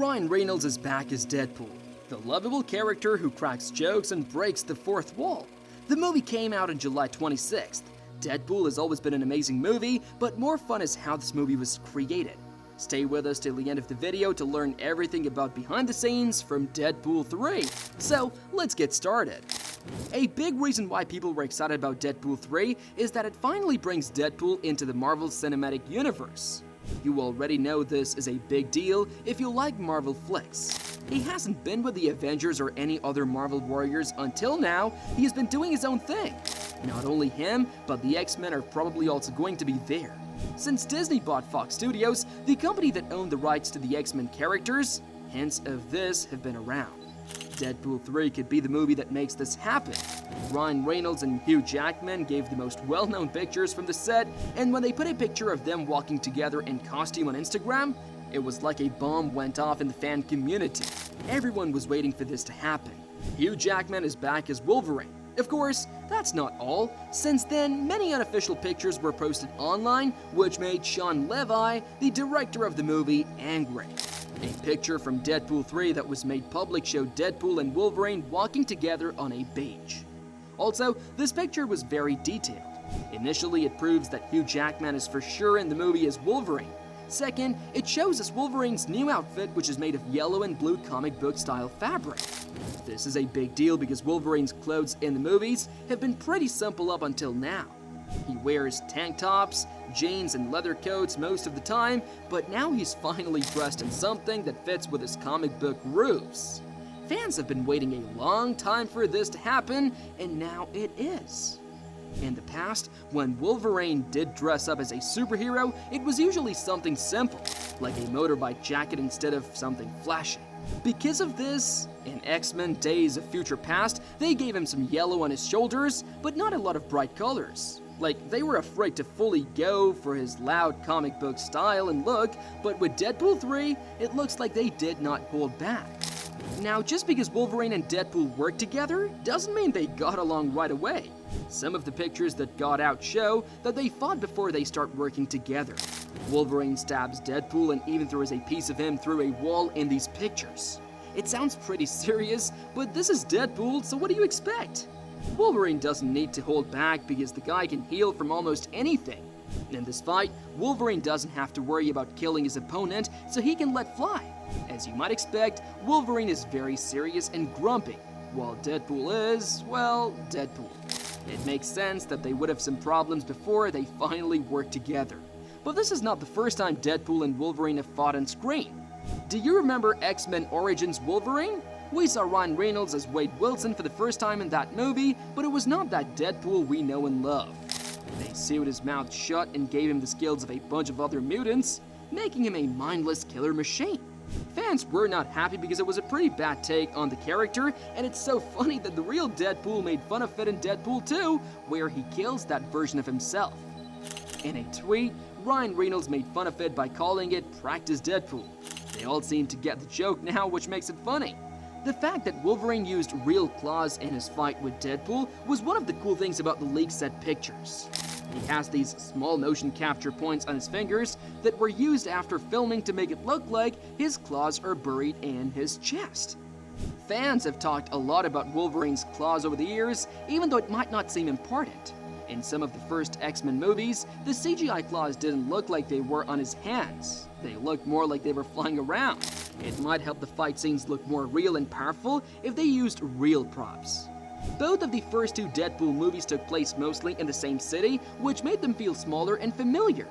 Ryan Reynolds is back as Deadpool, the lovable character who cracks jokes and breaks the fourth wall. The movie came out on July 26th. Deadpool has always been an amazing movie, but more fun is how this movie was created. Stay with us till the end of the video to learn everything about behind the scenes from Deadpool 3. So, let's get started. A big reason why people were excited about Deadpool 3 is that it finally brings Deadpool into the Marvel Cinematic Universe. You already know this is a big deal if you like Marvel flicks. He hasn't been with the Avengers or any other Marvel warriors until now. He has been doing his own thing. Not only him, but the X-Men are probably also going to be there. Since Disney bought Fox Studios, the company that owned the rights to the X-Men characters, hints of this have been around. Deadpool 3 could be the movie that makes this happen. Ryan Reynolds and Hugh Jackman gave the most well-known pictures from the set, and when they put a picture of them walking together in costume on Instagram, it was like a bomb went off in the fan community. Everyone was waiting for this to happen. Hugh Jackman is back as Wolverine. Of course, that's not all. Since then, many unofficial pictures were posted online, which made Sean Levy, the director of the movie, angry. A picture from Deadpool 3 that was made public showed Deadpool and Wolverine walking together on a beach. Also, this picture was very detailed. Initially, it proves that Hugh Jackman is for sure in the movie as Wolverine. Second, it shows us Wolverine's new outfit, which is made of yellow and blue comic book style fabric. This is a big deal because Wolverine's clothes in the movies have been pretty simple up until now. He wears tank tops, jeans, and leather coats most of the time, but now he's finally dressed in something that fits with his comic book roots. Fans have been waiting a long time for this to happen, and now it is. In the past, when Wolverine did dress up as a superhero, it was usually something simple, like a motorbike jacket instead of something flashy. Because of this, in X-Men Days of Future Past, they gave him some yellow on his shoulders, but not a lot of bright colors. Like, they were afraid to fully go for his loud comic book style and look, but with Deadpool 3, it looks like they did not hold back. Now, just because Wolverine and Deadpool worked together, doesn't mean they got along right away. Some of the pictures that got out show that they fought before they start working together. Wolverine stabs Deadpool and even throws a piece of him through a wall in these pictures. It sounds pretty serious, but this is Deadpool, so what do you expect? Wolverine doesn't need to hold back because the guy can heal from almost anything. In this fight, Wolverine doesn't have to worry about killing his opponent, so he can let fly. As you might expect, Wolverine is very serious and grumpy, while Deadpool is, well, Deadpool. It makes sense that they would have some problems before they finally worked together. But this is not the first time Deadpool and Wolverine have fought on screen. Do you remember X-Men Origins Wolverine? We saw Ryan Reynolds as Wade Wilson for the first time in that movie, but it was not that Deadpool we know and love. They sewed his mouth shut and gave him the skills of a bunch of other mutants, making him a mindless killer machine. Fans were not happy because it was a pretty bad take on the character, and it's so funny that the real Deadpool made fun of it in Deadpool 2, where he kills that version of himself. In a tweet, Ryan Reynolds made fun of it by calling it Practice Deadpool. They all seem to get the joke now, which makes it funny. The fact that Wolverine used real claws in his fight with Deadpool was one of the cool things about the leaked set pictures. He has these small motion capture points on his fingers that were used after filming to make it look like his claws are buried in his chest. Fans have talked a lot about Wolverine's claws over the years, even though it might not seem important. In some of the first X-Men movies, the CGI claws didn't look like they were on his hands. They looked more like they were flying around. It might help the fight scenes look more real and powerful if they used real props. Both of the first two Deadpool movies took place mostly in the same city, which made them feel smaller and familiar.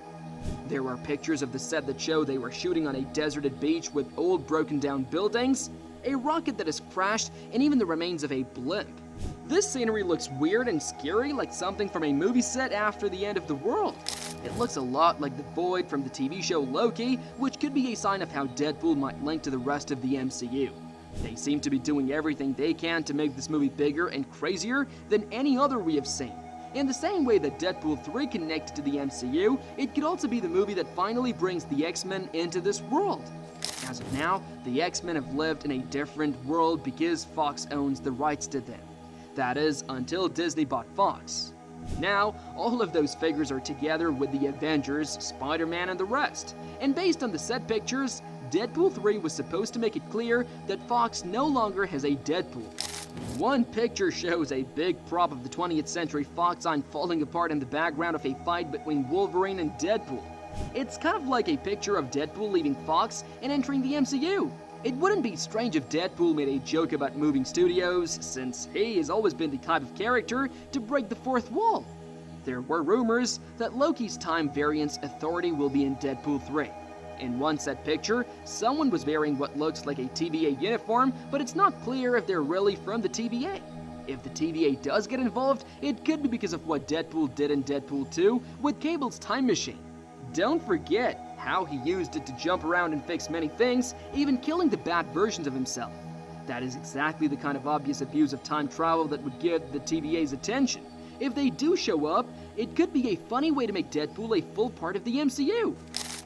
There are pictures of the set that show they were shooting on a deserted beach with old broken down buildings, a rocket that has crashed, and even the remains of a blimp. This scenery looks weird and scary, like something from a movie set after the end of the world. It looks a lot like the Void from the TV show Loki, which could be a sign of how Deadpool might link to the rest of the MCU. They seem to be doing everything they can to make this movie bigger and crazier than any other we have seen. In the same way that Deadpool 3 connected to the MCU, it could also be the movie that finally brings the X-Men into this world. As of now, the X-Men have lived in a different world because Fox owns the rights to them. That is, until Disney bought Fox. Now, all of those figures are together with the Avengers, Spider-Man, and the rest. And based on the set pictures, Deadpool 3 was supposed to make it clear that Fox no longer has a Deadpool. One picture shows a big prop of the 20th Century Fox sign falling apart in the background of a fight between Wolverine and Deadpool. It's kind of like a picture of Deadpool leaving Fox and entering the MCU. It wouldn't be strange if Deadpool made a joke about moving studios, since he has always been the type of character to break the fourth wall. There were rumors that Loki's time variance authority will be in Deadpool 3. In one set picture, someone was wearing what looks like a TVA uniform, but it's not clear if they're really from the TVA. If the TVA does get involved, it could be because of what Deadpool did in Deadpool 2 with Cable's time machine. Don't forget how he used it to jump around and fix many things, even killing the bad versions of himself. That is exactly the kind of obvious abuse of time travel that would get the TVA's attention. If they do show up, it could be a funny way to make Deadpool a full part of the MCU.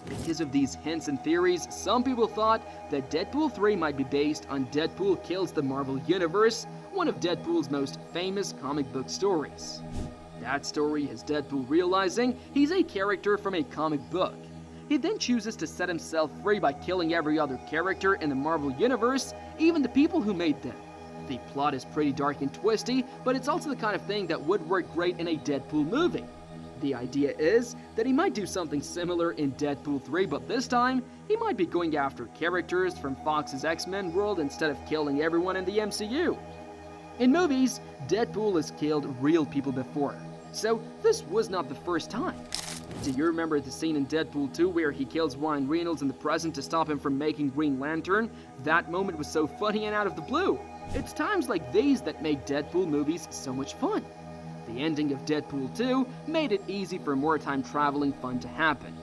Because of these hints and theories, some people thought that Deadpool 3 might be based on Deadpool Kills the Marvel Universe, one of Deadpool's most famous comic book stories. That story has Deadpool realizing he's a character from a comic book. He then chooses to set himself free by killing every other character in the Marvel Universe, even the people who made them. The plot is pretty dark and twisty, but it's also the kind of thing that would work great in a Deadpool movie. The idea is that he might do something similar in Deadpool 3, but this time, he might be going after characters from Fox's X-Men world instead of killing everyone in the MCU. In movies, Deadpool has killed real people before, so this was not the first time. Do you remember the scene in Deadpool 2 where he kills Ryan Reynolds in the present to stop him from making Green Lantern? That moment was so funny and out of the blue. It's times like these that make Deadpool movies so much fun. The ending of Deadpool 2 made it easy for more time traveling fun to happen.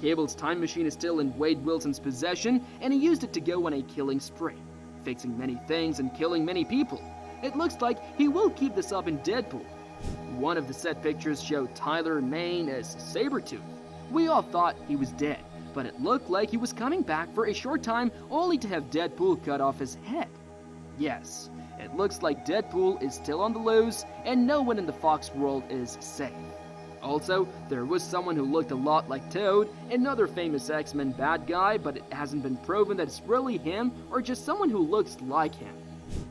Cable's time machine is still in Wade Wilson's possession, and he used it to go on a killing spree, fixing many things and killing many people. It looks like he will keep this up in Deadpool. One of the set pictures showed Tyler Mane as Sabretooth. We all thought he was dead, but it looked like he was coming back for a short time only to have Deadpool cut off his head. Yes, it looks like Deadpool is still on the loose and no one in the Fox world is safe. Also, there was someone who looked a lot like Toad, another famous X-Men bad guy, but it hasn't been proven that it's really him or just someone who looks like him.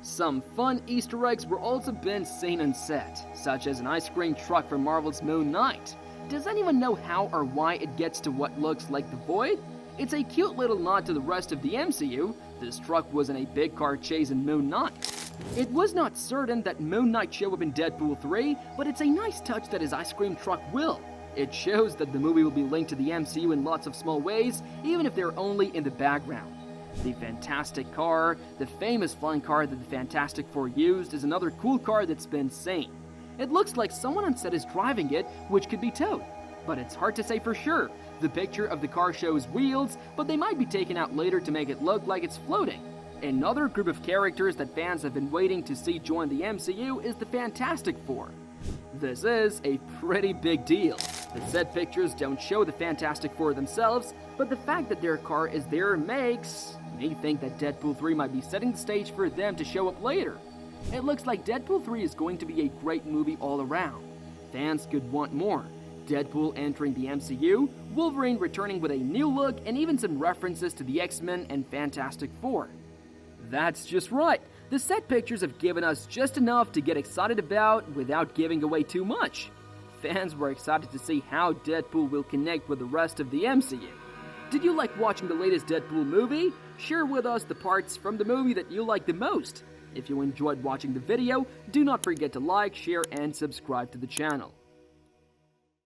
Some fun Easter eggs were also been seen on set, such as an ice cream truck from Marvel's Moon Knight. Does anyone know how or why it gets to what looks like the Void? It's a cute little nod to the rest of the MCU. This truck was in a big car chase in Moon Knight. It was not certain that Moon Knight show up in Deadpool 3, but it's a nice touch that his ice cream truck will. It shows that the movie will be linked to the MCU in lots of small ways, even if they're only in the background. The Fantastic Car, the famous flying car that the Fantastic Four used, is another cool car that's been seen. It looks like someone on set is driving it, which could be Toad, but it's hard to say for sure. The picture of the car shows wheels, but they might be taken out later to make it look like it's floating. Another group of characters that fans have been waiting to see join the MCU is the Fantastic Four. This is a pretty big deal. The set pictures don't show the Fantastic Four themselves, but the fact that their car is there makes me think that Deadpool 3 might be setting the stage for them to show up later. It looks like Deadpool 3 is going to be a great movie all around. Fans could want more. Deadpool entering the MCU, Wolverine returning with a new look, and even some references to the X-Men and Fantastic Four. That's just right. The set pictures have given us just enough to get excited about without giving away too much. Fans were excited to see how Deadpool will connect with the rest of the MCU. Did you like watching the latest Deadpool movie? Share with us the parts from the movie that you like the most. If you enjoyed watching the video, do not forget to like, share, and subscribe to the channel.